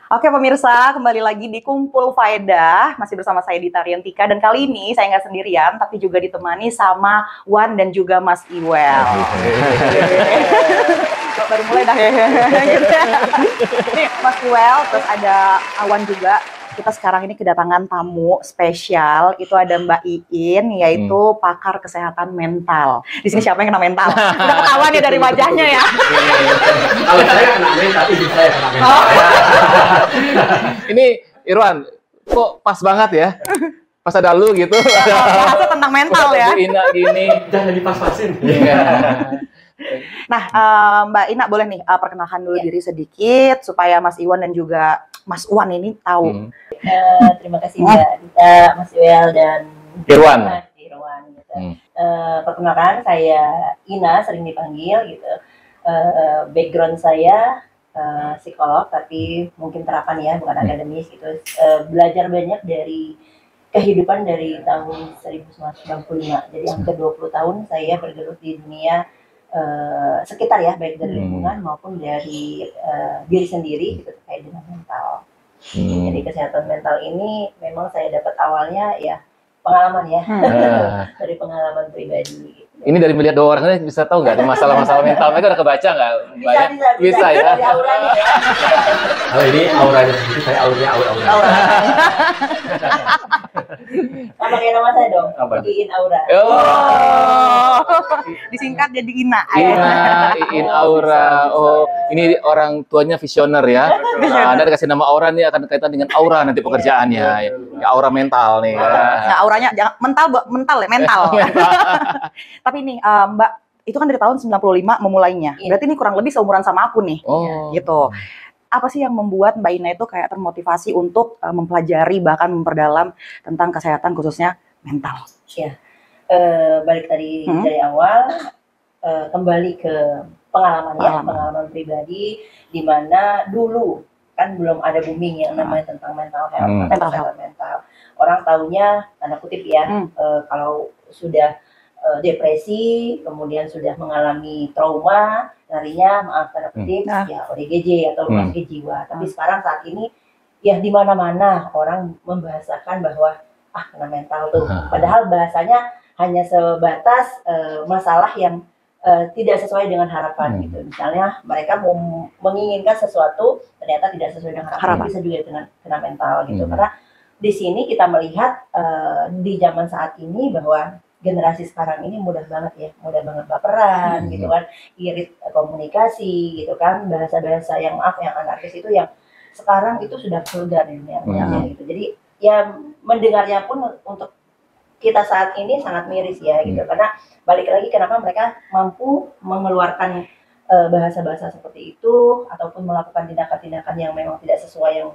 Oke pemirsa, kembali lagi di Kumpul Faedah. Masih bersama saya Dita Riantika. Dan kali ini saya nggak sendirian, tapi juga ditemani sama Wan dan juga Mas Iwel. Baru mulai dah ya. Nih Mas Iwel, terus ada Awan juga. Kita sekarang ini kedatangan tamu spesial. Itu ada Mbak Iin, yaitu pakar kesehatan mental. Di sini siapa yang kena mental? Udah ketahuan ya dari wajahnya ya. Kalau saya kena mental, ibu saya kena mental. Ini Irwan, kok pas banget ya? Pas ada lu gitu. Bahasa tentang mental ya. Ina gini. Jangan dipas-pasin. Nah, Mbak Ina boleh nih perkenalkan dulu diri sedikit supaya Mas Iwan dan juga Mas Wan ini tahu. Terima kasih Mbak Dita, Mas Iwel dan Irwan. Gitu. Perkenalkan saya Ina, sering dipanggil gitu. Background saya psikolog, tapi mungkin terapan ya, bukan akademis gitu. Belajar banyak dari kehidupan dari tahun 1995. Jadi hampir 20 tahun saya bergelut di dunia sekitar ya, baik dari lingkungan maupun dari diri sendiri gitu, terkait dengan mental. Jadi kesehatan mental ini memang saya dapat awalnya ya pengalaman ya, dari pengalaman pribadi. Gitu. Ini dari melihat dua orang ini bisa tahu nggak masalah-masalah mental mereka udah kebaca nggak? Bisa ya. Dari auranya ya. Kalau ini auranya sendiri, saya auranya aura. Sama kayak nama saya dong, Apa? Iin Aura. Oh, disingkat jadi Ina. Iin Aura. Oh, ini orang tuanya visioner ya. Nah, Anda dikasih nama Aura nih akan kaitan dengan aura nanti pekerjaannya. Ya, aura mental nih. Nah, auranya jangan mental ya, mental. Tapi nih Mbak, itu kan dari tahun 95 memulainya. Berarti ini kurang lebih seumuran sama aku nih. Oh. Gitu. Apa sih yang membuat Mbak Ina itu kayak termotivasi untuk mempelajari bahkan memperdalam tentang kesehatan khususnya mental? Ya, balik tadi dari awal, kembali ke pengalaman pribadi, di mana dulu kan belum ada booming yang namanya tentang mental health, kesehatan mental. Orang taunya tanda kutip ya, kalau sudah depresi, kemudian sudah mengalami trauma, larinya maaf tanda kutip ya ODGJ atau rumah sakit jiwa. Tapi sekarang saat ini ya di mana-mana orang membahasakan bahwa kena mental tuh. Padahal bahasanya hanya sebatas masalah yang tidak sesuai dengan harapan gitu. Misalnya mereka mau menginginkan sesuatu ternyata tidak sesuai dengan harapan. Bisa juga dengan kena mental gitu. Karena di sini kita melihat di zaman saat ini bahwa generasi sekarang ini mudah banget baperan gitu kan, irit komunikasi gitu kan, bahasa-bahasa yang anarkis itu yang sekarang itu sudah vulgar di dunia gitu. Jadi ya mendengarnya pun untuk kita saat ini sangat miris ya gitu, karena balik lagi kenapa mereka mampu mengeluarkan bahasa-bahasa seperti itu ataupun melakukan tindakan-tindakan yang memang tidak sesuai yang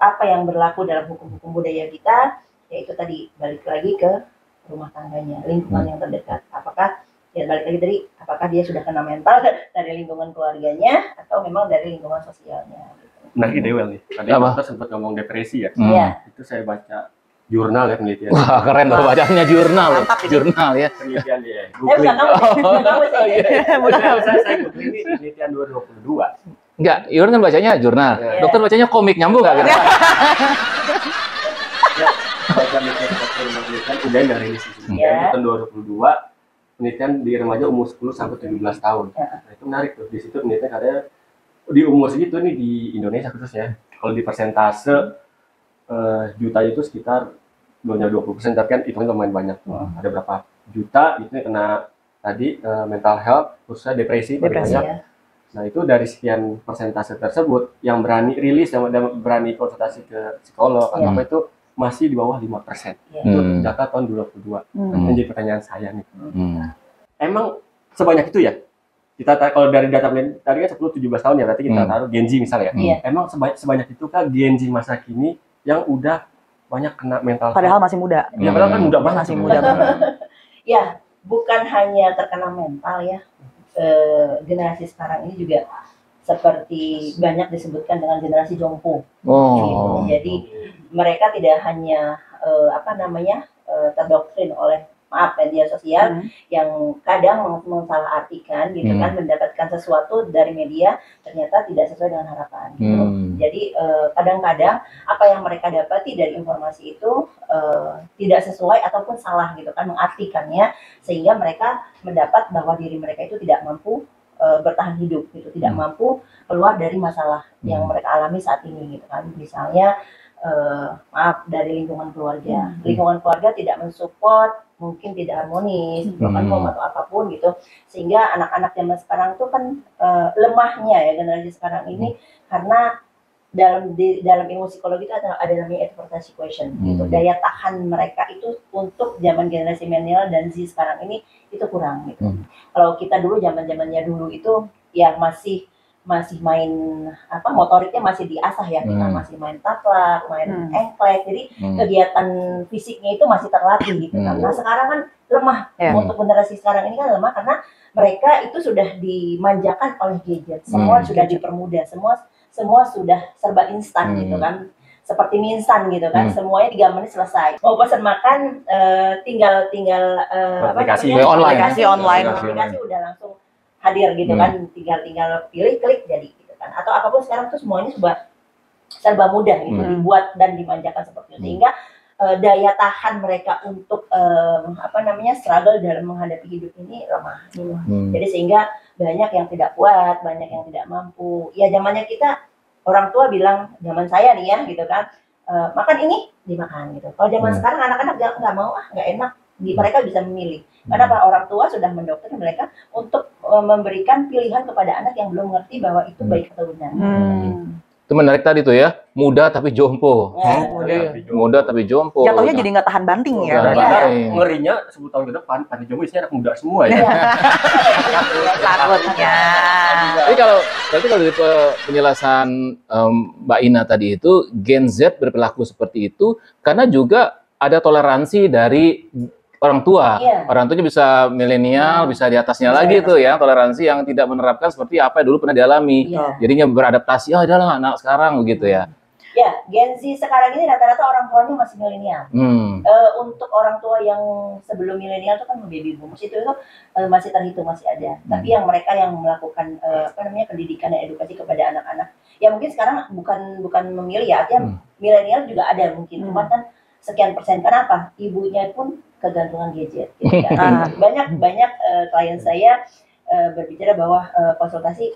apa yang berlaku dalam hukum-hukum budaya kita, yaitu tadi balik lagi ke rumah tangganya, lingkungan yang terdekat. Apakah ya balik lagi dari apakah dia sudah kena mental dari lingkungan keluarganya atau memang dari lingkungan sosialnya. Gitu. Nah, Idewel nih. Tadi kita sempat ngomong depresi ya. Itu saya baca jurnal ya, penelitian. Wah, keren loh bacanya jurnal. Jurnal ya. Penelitian ya. Saya googling ini penelitian 2022. Enggak, Iwan kan bacanya jurnal. Dokter bacanya komik, nyambung nggak kira? Baca penelitian udah dari rilis di sini. Tahun 2022 penelitian di remaja umur 10 sampai 17 tahun. Nah, itu menarik tuh. Di situ penelitian katanya di umur segitu nih di Indonesia khususnya, kalau di persentase juta itu sekitar 20%, tapi kan itu lumayan banyak. Ada berapa juta itu kena tadi mental health, khususnya depresi. Ya. Nah, itu dari sekian persentase tersebut yang berani rilis dan berani konsultasi ke psikolog atau apa itu masih di bawah 5%. Itu data tahun 2022. Menjadi pertanyaan saya nih. Emang sebanyak itu ya? Kita kalau dari data tadi kan 10-17 tahun ya, berarti kita taruh Gen Z misalnya. Emang sebanyak itu kan Gen Z masa kini yang udah banyak kena mental? Padahal masih muda. Ya, padahal kan muda banget. Masih muda banget. Ya, bukan hanya terkena mental ya. Generasi sekarang ini juga seperti banyak disebutkan dengan generasi jompo. Gitu. Jadi mereka tidak hanya terdoktrin oleh media sosial yang kadang mensalahartikan gitu kan, mendapatkan sesuatu dari media ternyata tidak sesuai dengan harapan gitu. Jadi kadang-kadang apa yang mereka dapati dari informasi itu tidak sesuai ataupun salah gitu kan mengartikannya, sehingga mereka mendapat bahwa diri mereka itu tidak mampu bertahan hidup gitu, tidak mampu keluar dari masalah yang mereka alami saat ini gitu kan. Misalnya dari lingkungan keluarga tidak mensupport, mungkin tidak harmonis, bahkan atau apapun gitu, sehingga anak-anak zaman sekarang tuh kan lemahnya ya generasi sekarang ini, karena dalam ilmu psikologi itu ada namanya adversity question gitu. Daya tahan mereka itu untuk zaman generasi milenial dan Z sekarang ini itu kurang gitu. Kalau kita dulu zamannya dulu itu ya masih main motoriknya masih diasah ya, kita masih main taklak, main engklek, jadi kegiatan fisiknya itu masih terlatih gitu. Nah sekarang kan lemah, untuk generasi sekarang ini kan lemah karena mereka itu sudah dimanjakan oleh gadget, semua sudah dipermudah, semua sudah serba instan gitu kan, seperti mie instan gitu kan, semuanya 3 menit selesai. Mau pesan makan tinggal aplikasi online udah langsung hadir gitu kan, tinggal pilih, klik, jadi gitu kan. Atau apapun sekarang tuh semuanya serba mudah gitu, dibuat dan dimanjakan seperti itu, sehingga daya tahan mereka untuk struggle dalam menghadapi hidup ini lemah. Jadi sehingga banyak yang tidak kuat, banyak yang tidak mampu. Ya zamannya kita, orang tua bilang, zaman saya nih ya gitu kan, makan ini dimakan gitu. Kalau zaman sekarang anak-anak nggak mau, nggak enak. Mereka bisa memilih. Kenapa? Orang tua sudah mendoktrin mereka untuk memberikan pilihan kepada anak yang belum mengerti bahwa itu baik atau benar. Itu menarik tadi tuh ya, muda tapi jompo. Muda tapi jompo. Jatuhnya jadi nggak tahan banting ya. Ngerinya 10 tahun ke depan, panti jompo isinya anak muda semua ya. Takutnya. Jadi berarti kalau dari penjelasan Mbak Ina tadi itu, Gen Z berperilaku seperti itu karena juga ada toleransi dari orang tua. Orang tuanya bisa milenial, bisa di atasnya lagi tuh ya, toleransi yang tidak menerapkan seperti apa yang dulu pernah dialami. Jadinya beradaptasi, adalah anak sekarang begitu ya. Ya, Gen Z sekarang ini rata-rata orang tuanya masih milenial. Untuk orang tua yang sebelum milenial itu kan baby boomers itu masih terhitung, masih ada. Tapi yang mereka yang melakukan pendidikan dan edukasi kepada anak-anak, ya mungkin sekarang bukan memilih ya, artinya milenial juga ada mungkin, cuman kan sekian persen. Kenapa? Ibunya pun kegantungan gadget gitu kan. Banyak klien saya berbicara bahwa konsultasi,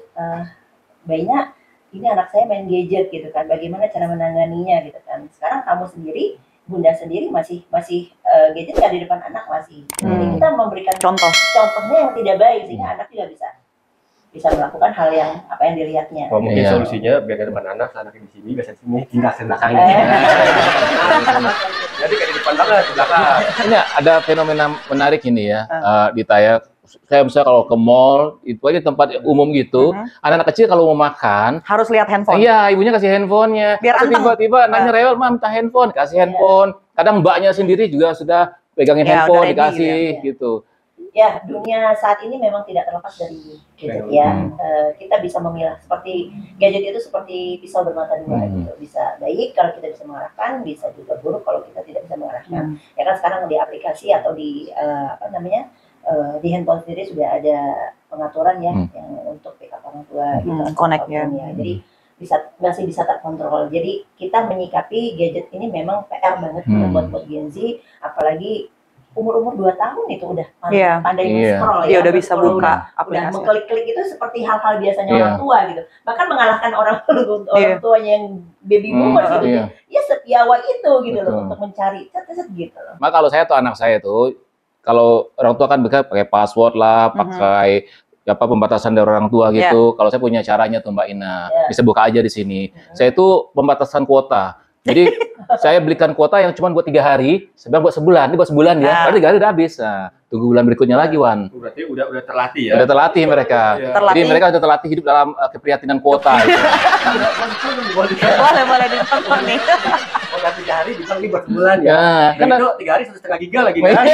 bayinya ini anak saya main gadget gitu kan, bagaimana cara menanganinya gitu kan. Sekarang kamu sendiri, bunda sendiri masih gadget kan di depan anak masih. Jadi kita memberikan contohnya yang tidak baik sehingga anak juga bisa melakukan hal yang apa yang dilihatnya. Mungkin solusinya biar ke depan anak, anaknya di sini, biasa di sini, tinggal di belakangnya. Jadi kayak di depan banget, di belakang. Ini ada fenomena menarik ini ya, di Taya. Saya misalnya kalau ke mall, itu aja tempat umum gitu, anak-anak kecil kalau mau makan harus lihat handphone. Iya, ibunya kasih handphonenya. Biar tiba-tiba nanya rewel, "Mam, minta handphone," kasih handphone. Kadang mbaknya sendiri juga sudah pegangin handphone, dikasih gitu. Ya, dunia saat ini memang tidak terlepas dari gadget ya. Kita bisa memilah, seperti gadget itu seperti pisau bermata dua gitu. Bisa baik kalau kita bisa mengarahkan, bisa juga buruk kalau kita tidak bisa mengarahkan. Ya kan sekarang di aplikasi atau di di handphone sendiri sudah ada pengaturan ya yang untuk backup orang tua gitu, connect ya. Jadi masih bisa terkontrol. Jadi kita menyikapi gadget ini memang PR banget buat Gen Z, apalagi umur 2 tahun itu udah pandai scroll ya. Udah bisa buka aplikasi. Udah mengklik-klik itu seperti hal-hal biasanya orang tua gitu. Bahkan mengalahkan orang tuanya yang baby boomers gitu. Ya sepiawa itu gitu loh untuk mencari set gitu loh. Maka kalau saya tuh anak saya tuh, kalau orang tua kan pakai password lah, pakai pembatasan dari orang tua gitu. Kalau saya punya caranya tuh Mbak Ina, bisa buka aja di sini. Saya itu pembatasan kuota. Jadi saya belikan kuota yang cuma buat 3 hari, sebenarnya buat sebulan. Ini buat sebulan ya, berarti 3 hari udah habis. Nah, tunggu bulan berikutnya lagi, Wan. Berarti udah terlatih ya? Udah terlatih mereka. Jadi mereka udah terlatih hidup dalam keprihatinan kuota. Gitu. Boleh ditonton nih. makan 3 hari bisa ini buat sebulan ya. Ya, Dan kan itu 3 hari 1,5 giga lagi kan.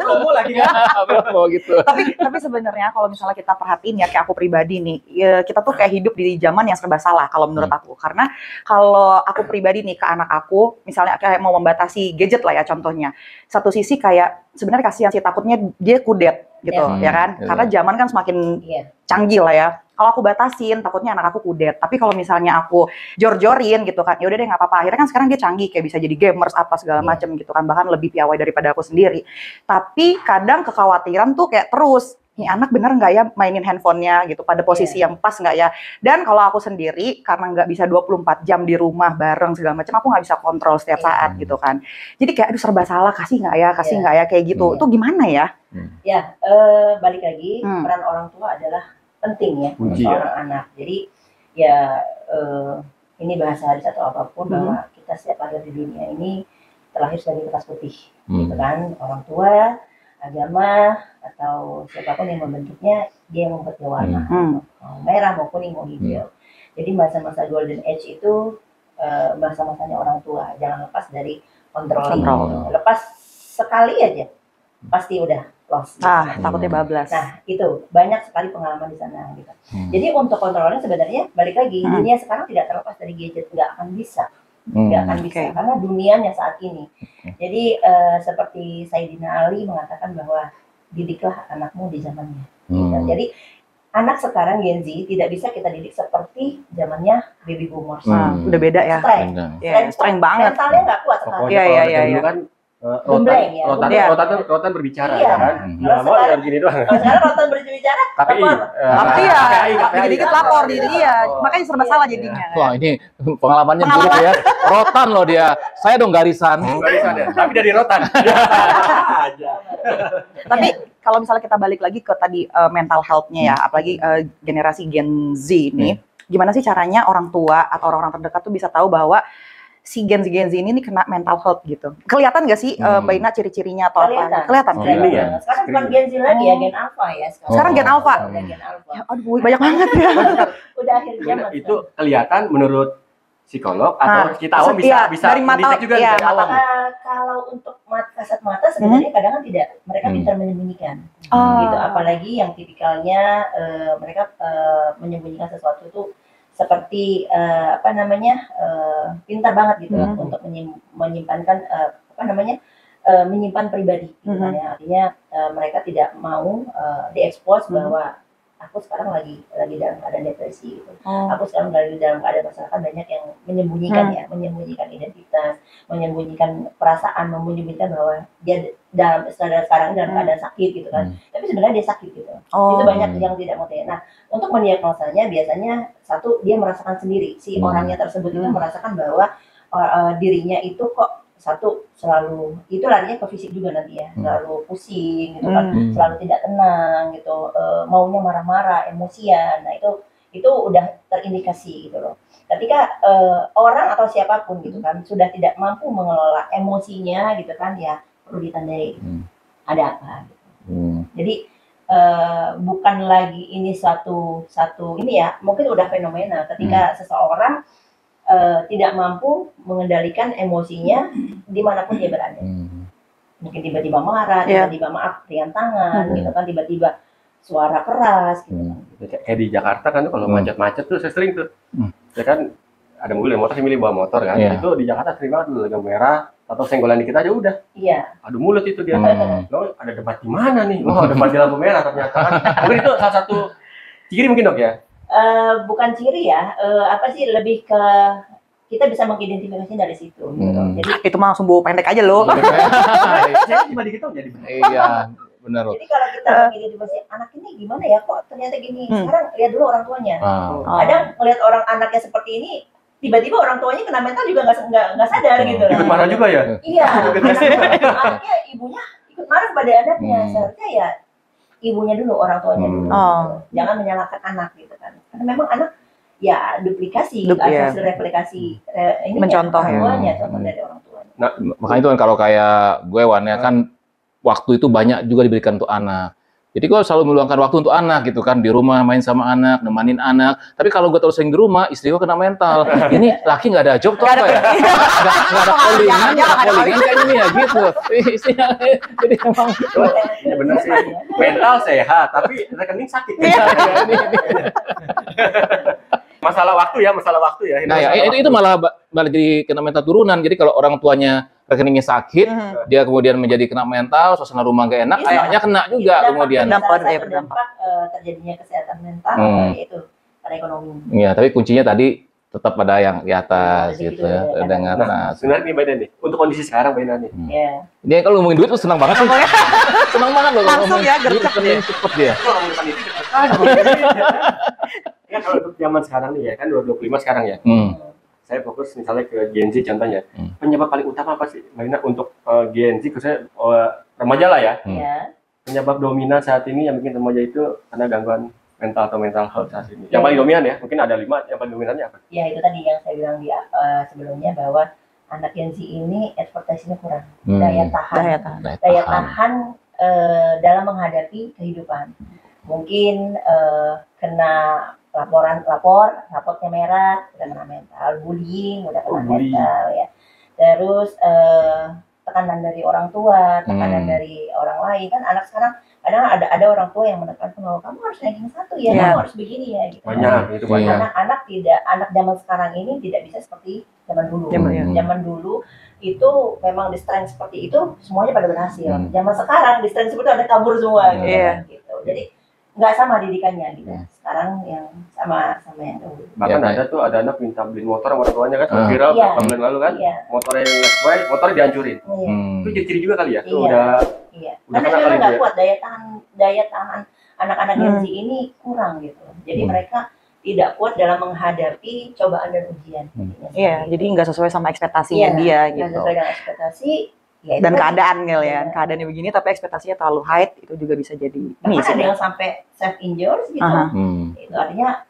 Promo lagi kan. promo gitu. Tapi sebenarnya kalau misalnya kita perhatiin ya, kayak aku pribadi nih, ya kita tuh kayak hidup di zaman yang serba salah kalau menurut aku. Karena kalau aku pribadi nih ke anak aku, misalnya kayak mau membatasi gadget lah ya contohnya. Satu sisi kayak sebenarnya kasihan sih, takutnya dia kudet gitu ya kan. Karena zaman kan semakin canggih lah ya. Kalau aku batasin, takutnya anak aku kudet. Tapi kalau misalnya aku jor-jorin gitu kan, ya udah deh nggak apa-apa. Akhirnya kan sekarang dia canggih, kayak bisa jadi gamers apa segala macam gitu kan. Bahkan lebih piawai daripada aku sendiri. Tapi kadang kekhawatiran tuh kayak terus, ini anak bener nggak ya mainin handphonenya gitu, pada posisi yang pas nggak ya. Dan kalau aku sendiri, karena nggak bisa 24 jam di rumah bareng segala macam, aku nggak bisa kontrol setiap saat gitu kan. Jadi kayak aduh serba salah, kasih nggak ya, kayak gitu. Itu gimana ya? Ya, balik lagi, peran orang tua adalah penting ya untuk seorang anak. Jadi ya ini bahasa hadis atau apapun bahwa kita setiap lahir di dunia ini terlahir sebagai kertas putih, gitu kan. Orang tua, agama atau siapapun yang membentuknya, dia yang membuat warna, mau merah mau kuning mau hijau. Jadi masa-masa golden age itu masa-masanya orang tua. Jangan lepas dari kontrol. Lepas sekali aja pasti udah lost. Takutnya bablas. Nah, itu banyak sekali pengalaman di sana gitu. Jadi untuk kontrolnya sebenarnya balik lagi, dunia sekarang tidak terlepas dari gadget, nggak akan bisa. Karena dunianya saat ini. Jadi seperti Sayyidina Ali mengatakan bahwa didiklah anakmu di zamannya. Gitu. Jadi anak sekarang Gen Z tidak bisa kita didik seperti zamannya baby boomers. Udah beda ya. Strength banget. Mentalnya nggak kuat sekarang. Iya. Kan rotan berbicara kan. Mau ya begini doang. Sekarang rotan berbicara. Tapi dikit-dikit lapor makanya serba salah jadinya. Wah, ini pengalamannya buruk ya. Rotan loh dia. Saya dong garisan. Garisan ya. Tapi dari rotan. Tapi kalau misalnya kita balik lagi ke tadi mental health-nya ya, apalagi generasi Gen Z ini, gimana sih caranya orang tua atau orang-orang terdekat tuh bisa tahu bahwa si Gen Z ini kena mental health gitu? Kelihatan nggak sih Mbak Ina ciri-cirinya atau apa? Kelihatan. Ya. Sekarang bukan Gen Z lagi ya, Gen Alpha ya. Sekarang Gen Alpha. Ya, aduh, banyak banget ya. Udah akhir zaman. Itu kelihatan menurut psikolog atau kita awam bisa dari mata juga dari awam. Kalau untuk kasat mata sebenarnya kadang kan tidak, mereka pintar menyembunyikan. Gitu, apalagi yang tipikalnya mereka menyembunyikan sesuatu itu seperti pintar banget gitu untuk menyimpankan menyimpan pribadi gitu kan ya. Artinya mereka tidak mau diekspos bahwa aku sekarang lagi dalam keadaan depresi gitu. Aku sekarang lagi dalam keadaan masyarakat banyak yang menyembunyikan identitas, menyembunyikan perasaan, menyembunyikan bahwa dia sekarang dalam keadaan sakit gitu kan. Tapi sebenarnya dia sakit gitu. Itu banyak yang tidak mau tahu. Nah, untuk mendiagnosanya biasanya satu, dia merasakan sendiri, si orangnya tersebut itu merasakan bahwa dirinya itu kok selalu itu larinya ke fisik juga nanti ya, selalu pusing gitu kan, selalu tidak tenang gitu, maunya marah-marah, emosian. Nah itu udah terindikasi gitu loh. Ketika orang atau siapapun gitu kan sudah tidak mampu mengelola emosinya gitu kan, ya perlu ditandai ada apa gitu. Jadi bukan lagi ini satu ini ya, mungkin udah fenomena ketika seseorang tidak mampu mengendalikan emosinya dimanapun dia berada. Mungkin tiba-tiba marah, tiba-tiba maaf dengan tangan, gitu kan, tiba-tiba suara keras, gitu kan. Kayak di Jakarta kan kalau macet-macet tuh saya sering tuh, ya kan ada mobil yang motor, saya milih bawa motor kan, itu di Jakarta sering banget tuh lampu merah atau senggolan dikit aja udah. Adu mulut itu dia. Lo ada debat di mana nih? Oh, debat di lampu merah ternyata kan. Mungkin itu salah satu ciri mungkin dok ya. Bukan ciri ya, lebih ke kita bisa mengidentifikasi dari situ. Gitu. Jadi itu mah langsung bawa pendek aja loh. Saya cuma dikit jadi benar. Iya, benar. Jadi kalau kita mengidentifikasi anak ini gimana ya kok ternyata gini. Sekarang lihat dulu orang tuanya. Kadang ngelihat orang anaknya seperti ini, tiba-tiba orang tuanya kena mental juga nggak sadar gitu. Ikut marah juga ya? Iya. Anaknya ibunya ikut marah pada anaknya. Seharusnya ya ibunya dulu, orang tuanya dulu. Jangan menyalahkan anak gitu kan. Karena memang anak ya duplikasi, hasil replikasi ini mencontoh contoh dari orang tuanya. Nah, makanya itu kan kalau kayak gue Wan ya kan waktu itu banyak juga diberikan untuk anak. Jadi gue selalu meluangkan waktu untuk anak gitu kan, di rumah main sama anak, nemanin anak. Tapi kalau gue terus sering di rumah, istri gue kena mental. Ini laki nggak ada job tuh apa ya? Nggak ada callingan, kayak ini ya gitu. Istrinya jadi emang Ya bener sih, mental sehat, tapi rekening sakit. Masalah waktu ya. Nah ya, itu malah jadi kena mental turunan. Jadi kalau orang tuanya rekeningnya sakit, dia kemudian menjadi kena mental, suasana rumah gak enak, anaknya kena juga kemudian. Berdampak terjadinya kesehatan mental, yaitu pada ekonomi. Iya, tapi kuncinya tadi tetap ada yang di atas gitu ya, ada yang atas. Sebenarnya nih Mbak Ina nih, untuk kondisi sekarang Mbak Ina nih. Dia kalau ngomongin duit tuh senang banget sih. Senang banget loh. Langsung ya, gercep dia. Cepet dia. Ya kalau untuk zaman sekarang nih ya, kan 2025 sekarang ya. Saya fokus misalnya ke Gen Z contohnya. Penyebab paling utama apa sih Mbak Ina untuk Gen Z, khususnya remaja lah ya? Penyebab dominan saat ini yang bikin remaja itu karena gangguan mental atau mental health saat ini. Yang paling dominan ya, mungkin ada 5, yang paling dominannya apa? Ya itu tadi yang saya bilang di sebelumnya, bahwa anak Gen Z ini advertisingnya kurang. Daya tahan dalam menghadapi kehidupan. Mungkin kena raportnya merah, udah kena mental, bullying, udah kena mental ya. Terus tekanan dari orang tua, tekanan dari orang lain, kan anak sekarang kadang ada orang tua yang menekankan bahwa kamu harus ranking 1 ya, kamu harus begini ya gitu. Banyak. Anak zaman sekarang ini tidak bisa seperti zaman dulu. Zaman dulu itu memang di strength seperti itu semuanya pada berhasil. Zaman sekarang di strength seperti itu ada kabur semua gitu. Jadi nggak sama didikannya gitu. Sekarang yang sama yang dulu. Bahkan ada anak minta beli motor sama orang tuanya kan, viral beberapa bulan lalu kan, motornya yang sesuai, motornya dihancurin. Itu ciri-ciri juga kali ya. Itu udah karena memang nggak kuat daya tahan anak-anak Gen Z ini kurang gitu. Jadi mereka tidak kuat dalam menghadapi cobaan dan ujian. Iya, jadi nggak sesuai sama ekspektasinya dia gitu. Nggak sesuai dengan ekspektasi. Ya, dan keadaan gitu ya, keadaannya begini tapi ekspektasinya terlalu high, itu juga bisa jadi ada yang sampai self injure gitu. Itu artinya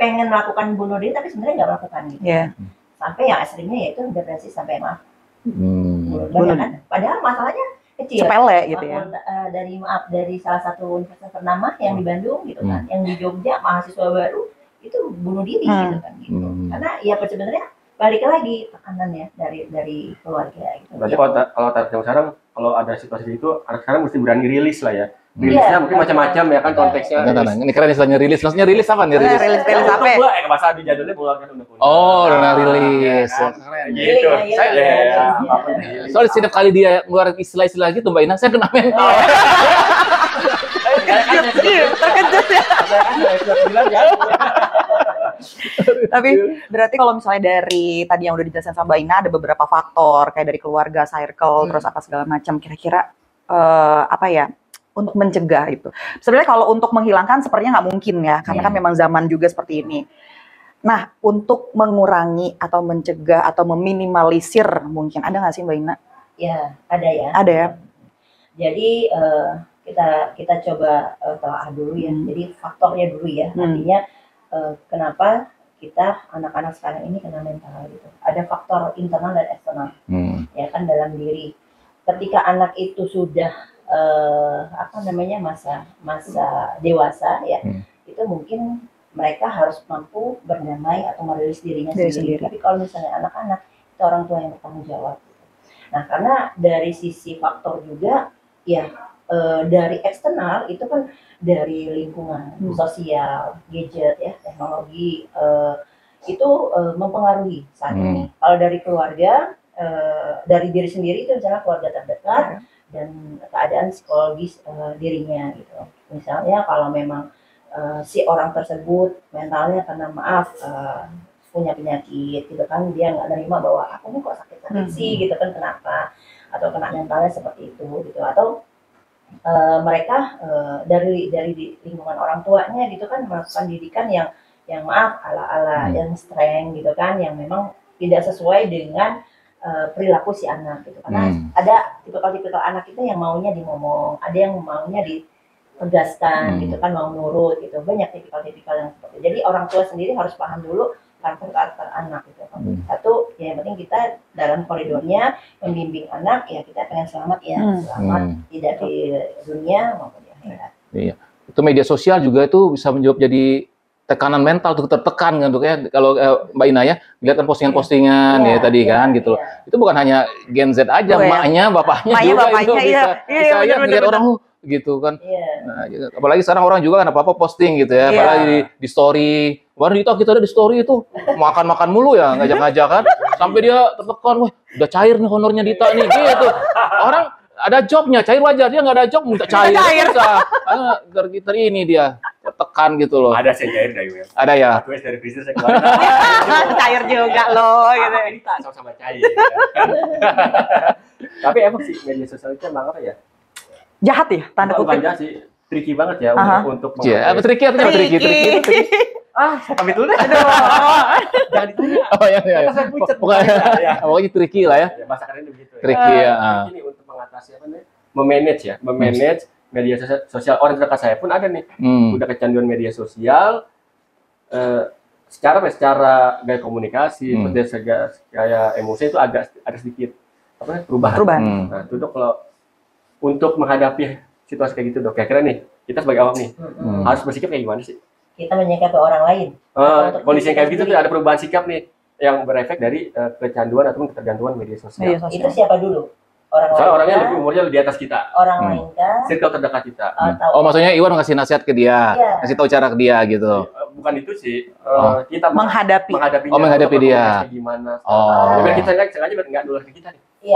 pengen melakukan bunuh diri tapi sebenarnya nggak melakukan gitu. Sampai yang ekstrimnya yaitu depresi sampai bunuh kan. Padahal masalahnya kecil, sepele gitu ya. Dari salah satu universitas ternama yang di Bandung gitu kan, yang di Jogja, mahasiswa baru itu bunuh diri gitu kan gitu. Karena ya sebenarnya balik lagi tekanannya dari keluarga gitu. Berarti kalau sekarang kalau ada situasi itu, anak sekarang mesti berani rilis lah ya. Rilisnya mungkin macam-macam ya kan konteksnya. Ini keren istilahnya rilis. Maksudnya rilis apa nih rilis? Rilis apa? Bahasa di jadulnya mengeluarkan undang-undang. Oh, udah rilis. Gitu. Soalnya setiap kali dia ngeluarin istilah-istilah gitu Mbak Ina, saya kena mental. Terkejut ya. Tapi berarti kalau misalnya dari tadi yang udah dijelaskan sama Mbak Ina, ada beberapa faktor kayak dari keluarga, circle, terus apa segala macam. Kira-kira apa ya untuk mencegah itu? Sebenarnya kalau untuk menghilangkan sepertinya nggak mungkin ya, karena kan memang zaman juga seperti ini. Nah, untuk mengurangi atau mencegah atau meminimalisir mungkin ada nggak sih Mbak Ina? Ya, ada ya. Ada ya. Jadi kita coba telah dulu ya. Jadi faktornya dulu ya. Artinya kenapa kita anak-anak sekarang ini kena mental gitu. Ada faktor internal dan eksternal. Ya kan dalam diri. Ketika anak itu sudah masa dewasa ya, itu mungkin mereka harus mampu berdamai atau merilis dirinya sendiri. Tapi kalau misalnya anak-anak, itu orang tua yang bertanggung jawab. Nah, karena dari sisi faktor juga ya dari eksternal itu kan dari lingkungan sosial, gadget ya, teknologi itu mempengaruhi saat ini. Kalau dari keluarga, dari diri sendiri itu misalnya keluarga terdekat dan keadaan psikologis dirinya gitu. Misalnya kalau memang si orang tersebut mentalnya karena punya penyakit gitu kan, dia nggak nerima bahwa aku nih kok sakit-sakit sih gitu kan, kenapa, atau kena mentalnya seperti itu gitu, atau mereka dari lingkungan orang tuanya gitu kan melakukan didikan yang ala-ala yang strength gitu kan, yang memang tidak sesuai dengan perilaku si anak gitu. Karena ada tipikal anak itu yang maunya dimomong, ada yang maunya ditegaskan gitu kan, mau nurut gitu. Banyak tipikal yang seperti itu. Jadi orang tua sendiri harus paham dulu karakter anak gitu. Satu, ya yang penting kita dalam koridornya membimbing anak, ya kita pengen selamat ya, selamat tidak di dunia maupun di akhirat. Iya. Itu media sosial juga itu bisa menjawab jadi tekanan mental tuh tertekan kan tuh ya. Kalau Mbak Ina ya lihat kan postingan-postingan ya tadi kan gitu. Itu bukan hanya Gen Z aja, emaknya, bapaknya juga itu bisa ya ngeliat orang gitu kan. Nah, apalagi sekarang orang juga kan apa-apa posting gitu ya, apalagi di story. Kemarin kita ada di story itu makan-makan mulu ya, ngajak-ngajak kan. Sampai dia tertekan, wah udah cair nih honornya Dita nih gitu. Orang ada jobnya, cair wajar, dia nggak ada job minta cair. Kita ini dia tertekan gitu loh. Ada sih cair dari Will. Ada ya. Tulis dari bisnis saya kemarin. Cair juga loh gitu. Kita sama-sama cair. Tapi emang sih media sosial itu emang apa ya? Jahat ya, tanda kutip. Bukan jahat sih, tricky banget ya untuk apa tricky apa tricky? Kami tulis. Jangan ditulis. Oh ya. Pokoknya tricky lah ya. Bahasa keren begitu. Tricky ya. Ini untuk mengatasi apa nih? Memanage media sosial orang terdekat saya pun ada nih. Udah kecanduan media sosial secara gaya komunikasi, gaya emosi itu agak ada sedikit perubahan. Nah, itu Dok, kalau untuk menghadapi situasi kayak gitu Dok, kira-kira nih kita sebagai awam nih harus bersikap kayak gimana sih? Kita menyikapi orang lain. Kondisi yang kayak gitu tuh ada perubahan sikap nih yang berefek dari kecanduan ataupun ketergantungan media sosial. Itu siapa dulu? Orang soalnya lain orangnya lebih umurnya lebih di atas kita. Orang lain kah? Circle terdekat kita. Oh, maksudnya Iwan ngasih nasihat ke dia, ngasih tahu cara ke dia gitu. Bukan itu sih. Kita menghadapi dia. Gimana? Biar kita sengaja nggak nular ke kita nih.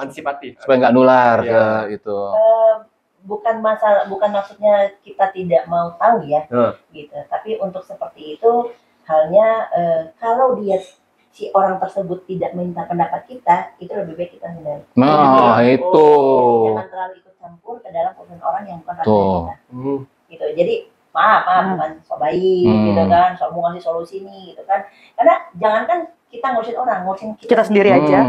Antisipatif. Supaya nggak nular ke itu. Bukan maksudnya kita tidak mau tahu ya, gitu. Tapi untuk seperti itu halnya kalau si orang tersebut tidak minta pendapat kita, itu lebih baik kita hindari. Nah, itu. Jangan terlalu ikut campur ke dalam urusan orang yang bukan ranah kita. Gitu. Jadi maaf bukan so baik gitu kan, so mau ngasih solusi nih gitu kan. Karena jangankan kita ngurusin orang, ngurusin kita sendiri aja.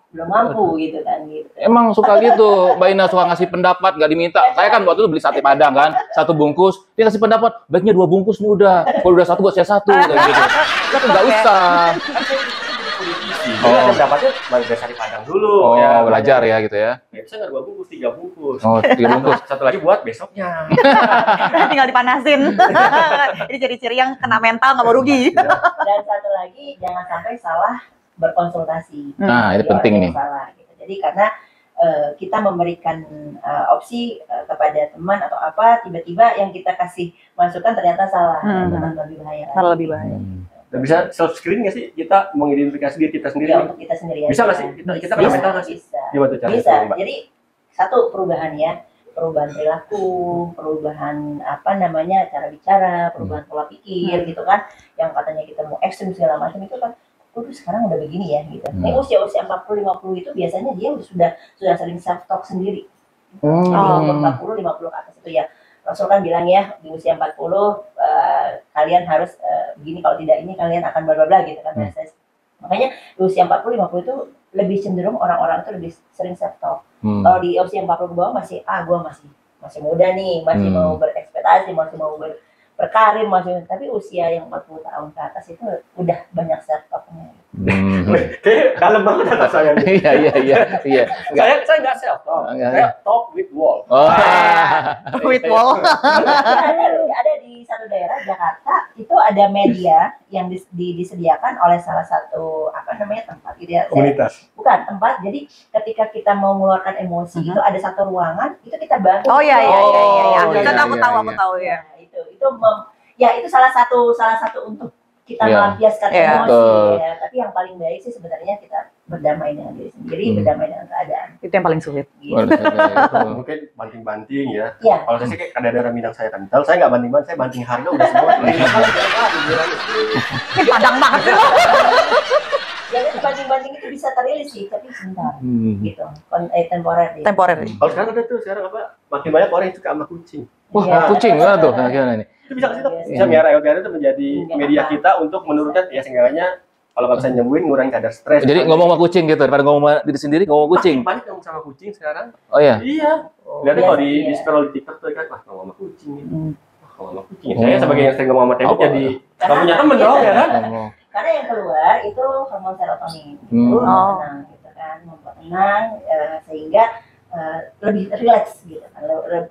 Belum mampu gitu kan gitu. Emang suka gitu, Mbak Ina suka ngasih pendapat nggak diminta. Saya kan waktu itu beli sate Padang kan, 1 bungkus, dia ngasih pendapat, baiknya 2 bungkus nih udah. Kalau udah 1 buat saya 1 kayak gitu. Kita nggak usah. Pendapatnya dari Padang dulu. Belajar ya gitu ya. Bisa nggak 2 bungkus, 3 bungkus. 3 bungkus. 1 lagi buat besoknya. Tinggal dipanasin. Ini ciri-ciri yang kena mental nggak mau rugi. Dan satu lagi jangan sampai salah berkonsultasi. Nah, itu penting nih. Salah, gitu. Jadi karena kita memberikan opsi kepada teman atau apa, tiba-tiba yang kita kasih masukan ternyata salah, lebih bahaya. Lebih bahaya. Dan bisa self screening nggak sih kita mengidentifikasi diri kita sendiri? Ya, untuk kita sendiri. Bisa nggak sih? Kita kena mental nggak sih? Gimana tuh caranya? Bisa. Jadi satu perubahan ya, perubahan perilaku, perubahan cara bicara, perubahan pola pikir gitu kan, yang katanya kita mau ekstrem segala macam itu kan. Sekarang udah begini ya gitu. Ini usia 40-50 itu biasanya dia sudah sering self talk sendiri. Jadi umur 40-50 ke atas itu ya. Rasul kan bilang ya di usia 40 kalian harus begini, kalau tidak ini kalian akan bla bla bla gitu kan. Makanya di usia 40-50 itu lebih cenderung orang-orang itu lebih sering self talk. Kalau di usia 40 ke bawah masih gue masih muda nih, masih mau berekspektasi, masih mau berkarir, tapi usia yang 40 tahun ke atas itu udah banyak self talk-nya. Kayak dalam banget kata saya. Iya. Saya nggak self talk. Saya talk with wall. With wall. Ada di satu daerah Jakarta itu ada media yang disediakan oleh salah satu tempat komunitas. Bukan tempat. Jadi ketika kita mau mengeluarkan emosi itu ada satu ruangan itu kita bantu. Oh iya. Aku tahu ya. Itu salah satu untuk kita melampiaskan emosi ya. Tapi yang paling baik sih sebenarnya kita berdamai dengan diri sendiri, berdamai dengan keadaan. Itu yang paling sulit. Gitu. Mungkin banting-banting ya. Kalau saya sih kayak kadang-kadang bidang saya kental, saya nggak banting-banting, saya banting harga udah semua. Ini padang banget sih. Ya banting-banting itu bisa terilis sih, tapi sebentar gitu. Temporer. Kalau sekarang ada tuh, makin banyak orang yang suka sama kucing. Wah, kucing mana tuh? Gimana nih? Itu bisa kasih tuh. Bisa miara itu menjadi media kita untuk menurunkan ya seenggaknya kalau nggak bisa nyembuhin ngurangin kadar stres. Jadi ngomong sama kucing gitu daripada ngomong sama diri sendiri, ngomong kucing. Banyak ngomong sama kucing sekarang. Oh iya. Iya. Lihat kalau di scroll di TikTok tuh kan ngomong sama kucing gitu. Ngomong sama kucing. Saya sebagai yang sering ngomong sama tembok jadi nggak punya temen dong ya kan? Karena yang keluar itu hormon serotonin. Gitu kan, membuat tenang sehingga lebih rileks gitu kan,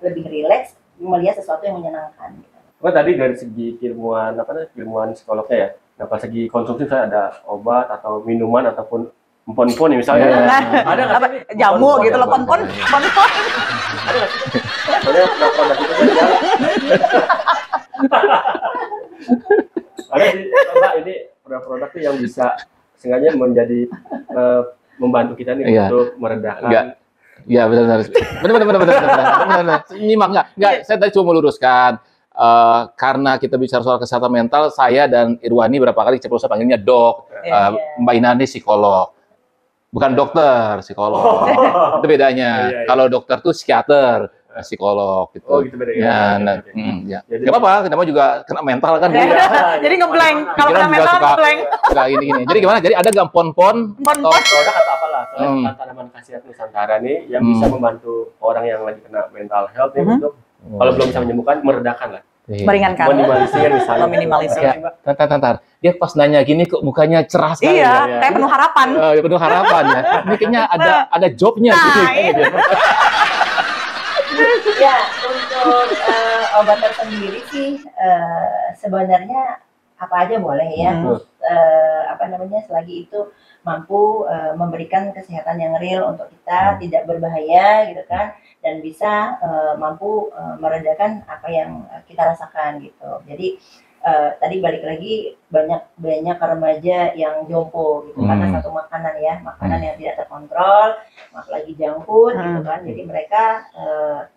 lebih rileks melihat sesuatu yang menyenangkan. Gitu. Oh, tadi dari segi ilmuwan ilmuwan psikolognya ya. Nah, pas segi konsumsi saya ada obat atau minuman ataupun empon-empon ya misalnya. Ada nggak Apa, sih? jamu Empon-empon, gitu loh, pon-pon. Ada nggak sih? Soalnya produk itu kan yang ada sih, Mbak, ini produk-produk tuh yang bisa sengaja menjadi membantu kita nih untuk meredakan. Iya benar. Nyimak nggak? Saya tadi cuma meluruskan. Karena kita bicara soal kesehatan mental, saya dan Irwani berapa kali saya panggilnya dok, Mbak Ina ini psikolog, bukan dokter, psikolog. Itu bedanya. Kalau dokter tuh psikiater, psikolog gitu. Oh gitu bedanya. Ya. Gak apa-apa, kita juga kena mental kan. Jadi ngeblank, kalau kena mental ngeblank. Enggak gini. Jadi gimana? Jadi ada nggak pon-pon? Produk atau apalah, tanaman khasiat Nusantara nih yang bisa membantu orang yang lagi kena mental health nih untuk kalau belum bisa menyembuhkan, meredakan lah. Meringankan. Minimalisir misalnya. Minimalisir. Tantar. Dia pas nanya gini kok mukanya cerah sekali. Iya, kayak penuh harapan. Penuh harapan ya. Ini kayaknya ada jobnya. Ya, untuk obat tersendiri sih sebenarnya apa aja boleh ya. Selagi itu mampu memberikan kesehatan yang real untuk kita, tidak berbahaya gitu kan, dan bisa mampu meredakan apa yang kita rasakan gitu. Jadi tadi balik lagi banyak remaja yang jompo gitu karena satu makanan yang tidak terkontrol, apalagi junk food gitu kan. Jadi mereka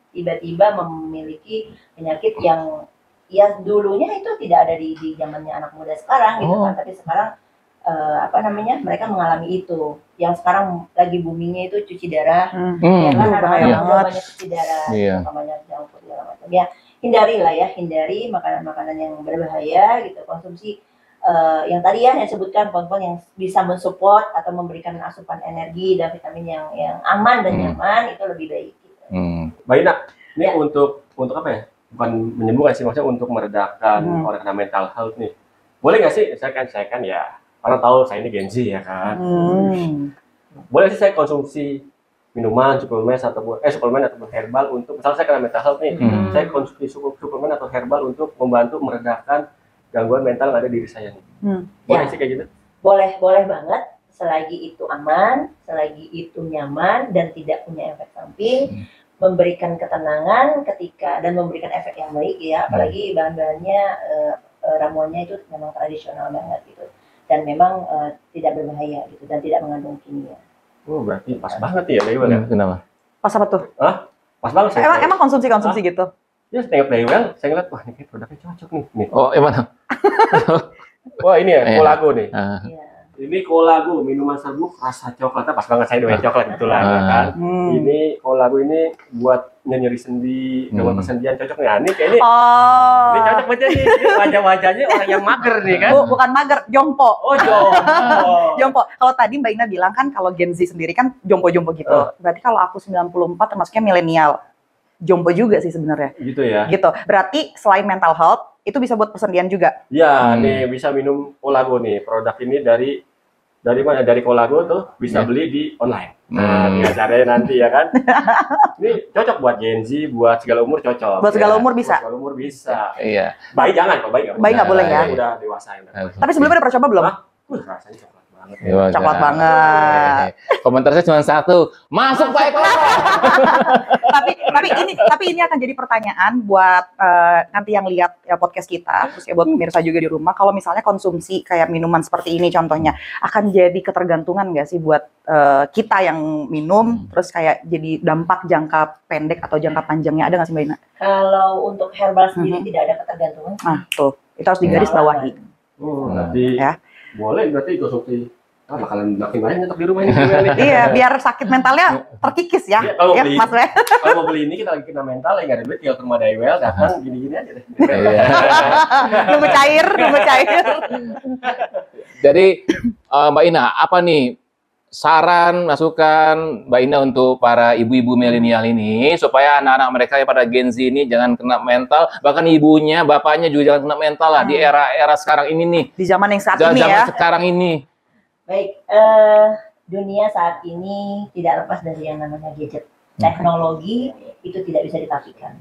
tiba-tiba memiliki penyakit yang dulunya itu tidak ada di zamannya anak muda sekarang gitu kan, tapi sekarang mereka mengalami itu. Yang sekarang lagi boomingnya itu cuci darah, ya kan, anak-anak banyak cuci darah, banyak junk food segala macam. Ya hindari makanan-makanan yang berbahaya gitu, konsumsi yang tadi yang sebutkan pon-pon yang bisa mensupport atau memberikan asupan energi dan vitamin yang aman dan nyaman itu lebih baik. Gitu. Mbak Ina, ini untuk apa ya? Bukan menyembuhkan sih, maksudnya untuk meredakan orang kena mental health nih. Boleh nggak sih? Saya kan ya, karena tahu saya ini Gen Z ya kan. Boleh sih saya konsumsi minuman, suplemen ataupun herbal untuk, misalnya saya kena mental health nih, saya konsumsi suplemen atau herbal untuk membantu meredakan gangguan mental yang ada di diri saya nih. Boleh sih kayak gitu? Boleh banget, selagi itu aman, selagi itu nyaman dan tidak punya efek samping, memberikan ketenangan dan memberikan efek yang baik ya, apalagi bahan-bahannya ramuannya itu memang tradisional banget gitu, dan memang tidak berbahaya gitu dan tidak mengandung kimia. Oh, berarti pas banget ya, Daywell ya? Kenapa? Pas apa tuh? Pas banget. Emang konsumsi gitu? Ya, saya tengok Daywell, saya ngeliat, wah ini produknya cocok nih. Oh, mana? Wah ini ya, Kolago nih. Iya. Ini Kolago, minuman serbuk rasa coklatnya pas banget, saya doyan coklat kebetulan ya kan. Ini Kolago ini buat nyeri sendi, gangguan persendian cocok nih. Ini kayaknya ini cocok banget nih. Wajah-wajahnya orang yang mager nih kan. Bukan mager, jompo. Oh, jompo. Jompo. Kalau tadi Mbak Ina bilang kan kalau Gen Z sendiri kan jompo-jompo gitu. Berarti kalau aku 94 termasuknya milenial. Jompo juga sih sebenarnya. Gitu ya. Gitu. Berarti selain mental health itu bisa buat persendian juga. Ya, nih bisa minum Kolago nih. Produk ini dari mana? Dari Kolago tuh bisa beli di online. Nah, tinggal caranya nanti ya kan. Ini cocok buat Gen Z, buat segala umur cocok. Buat segala umur bisa. Buat segala umur bisa. Iya. Baik jangan kok, baik nggak boleh ya. Udah dewasa ya. Tapi sebelumnya udah pernah coba belum? Rasanya coklat banget. Coklat banget. Komentar saya cuma satu, masuk Pak Eko. tapi ini akan jadi pertanyaan buat nanti yang lihat ya podcast kita, terus ya buat pemirsa juga di rumah. Kalau misalnya konsumsi kayak minuman seperti ini contohnya, akan jadi ketergantungan nggak sih buat kita yang minum, terus kayak jadi dampak jangka pendek atau jangka panjangnya ada nggak sih Mbak Ina? Kalau untuk herbal sendiri tidak ada ketergantungan. Nah tuh, itu harus digaris bawahi. Berarti boleh berarti konsumsi. Bakalan makin banyak nyetok di rumah ini. Iya, biar sakit mentalnya terkikis ya. Kalau Mas Weh. Kalau mau beli ini kita lagi kena mental, nggak ada duit, tinggal ke rumah Daywell, datang gini-gini aja deh. Nunggu cair. Jadi Mbak Ina, apa nih saran, masukan Mbak Ina untuk para ibu-ibu milenial ini supaya anak-anak mereka yang pada Gen Z ini jangan kena mental, bahkan ibunya, bapaknya juga jangan kena mental lah di era sekarang ini nih. Di zaman yang saat ini ya. Sekarang ini. Baik, dunia saat ini tidak lepas dari yang namanya gadget. teknologi itu tidak bisa ditafikan.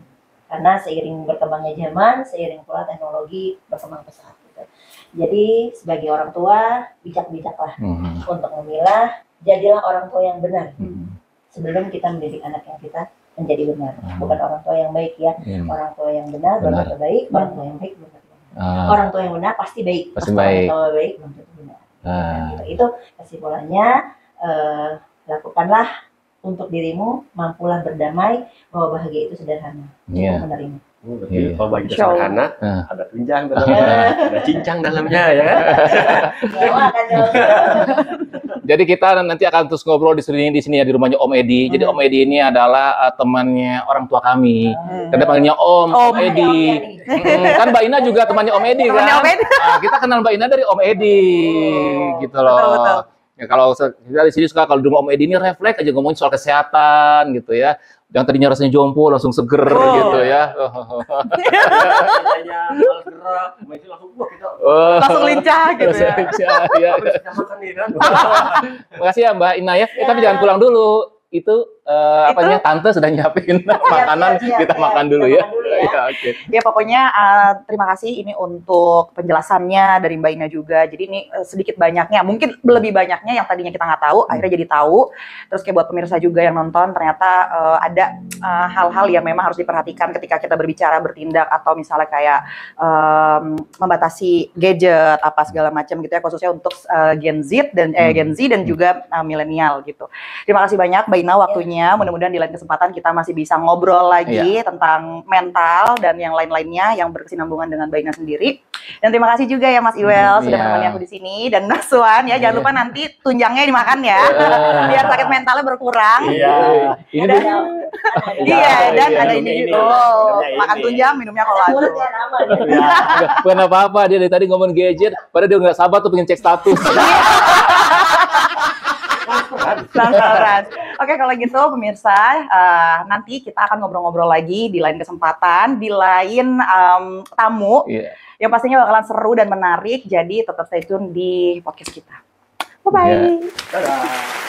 Karena seiring berkembangnya zaman, seiring pula teknologi berkembang pesat. Gitu. Jadi sebagai orang tua, bijak-bijaklah untuk memilah, jadilah orang tua yang benar. Sebelum kita mendidik anak yang kita menjadi benar. Bukan orang tua yang baik ya. Orang tua yang benar belum tentu baik, orang tua yang baik belum tentu benar. Orang tua yang benar pasti baik. Pasti baik. Orang tua baik belum tentu benar. Gitu. Itu kesimpulannya, lakukanlah untuk dirimu, mampulah berdamai, bahwa bahagia itu sederhana. Cukup menerima. Kalau bagi sederhana, ada tunjang dalamnya, ada cincang dalamnya ya. Jadi kita nanti akan terus ngobrol di sini ya di rumahnya Om Edi. Jadi Om Edi ini adalah temannya orang tua kami. Kita panggilnya Om Edi. Kan Mbak Ina juga temannya Om Edi kan. Kita kenal Mbak Ina dari Om Edi, gitu loh. Betul. Ya, kalau kita di sini suka kalau di rumah Om Edi ini refleks aja ngomongin soal kesehatan gitu ya. Yang tadinya rasanya jompo langsung seger gitu ya. Langsung lincah gitu ya. Makasih ya Mbak Ina ya. Tapi jangan pulang dulu. Itu tante sedang nyiapin makanan, kita makan dulu ya. Ya pokoknya terima kasih ini untuk penjelasannya dari Mbak Ina juga. Jadi ini sedikit banyaknya, mungkin lebih banyaknya yang tadinya kita nggak tahu, akhirnya jadi tahu. Terus kayak buat pemirsa juga yang nonton, ternyata ada hal-hal yang memang harus diperhatikan ketika kita berbicara, bertindak, atau misalnya kayak membatasi gadget apa segala macam gitu ya, khususnya untuk Gen Z dan juga milenial gitu. Terima kasih banyak Mbak Ina waktunya. Mudah-mudahan di lain kesempatan kita masih bisa ngobrol lagi tentang mental dan yang lain-lainnya yang berkesinambungan dengan Mbak Ina sendiri. Dan terima kasih juga ya Mas Iwel sudah menemani aku di sini, dan Mas Suwan ya, jangan lupa nanti tunjangnya dimakan ya. Biar sakit mentalnya berkurang. Dan ada ini juga. Makan tunjang, minumnya kolado. Bukan apa-apa, dia dari tadi ngomong gadget, padahal dia nggak sabar tuh pengen cek status. Transparan. Oke, kalau gitu pemirsa, nanti kita akan ngobrol-ngobrol lagi di lain kesempatan, di lain tamu yang pastinya bakalan seru dan menarik. Jadi tetap stay tune di podcast kita. Bye-bye. Dadah.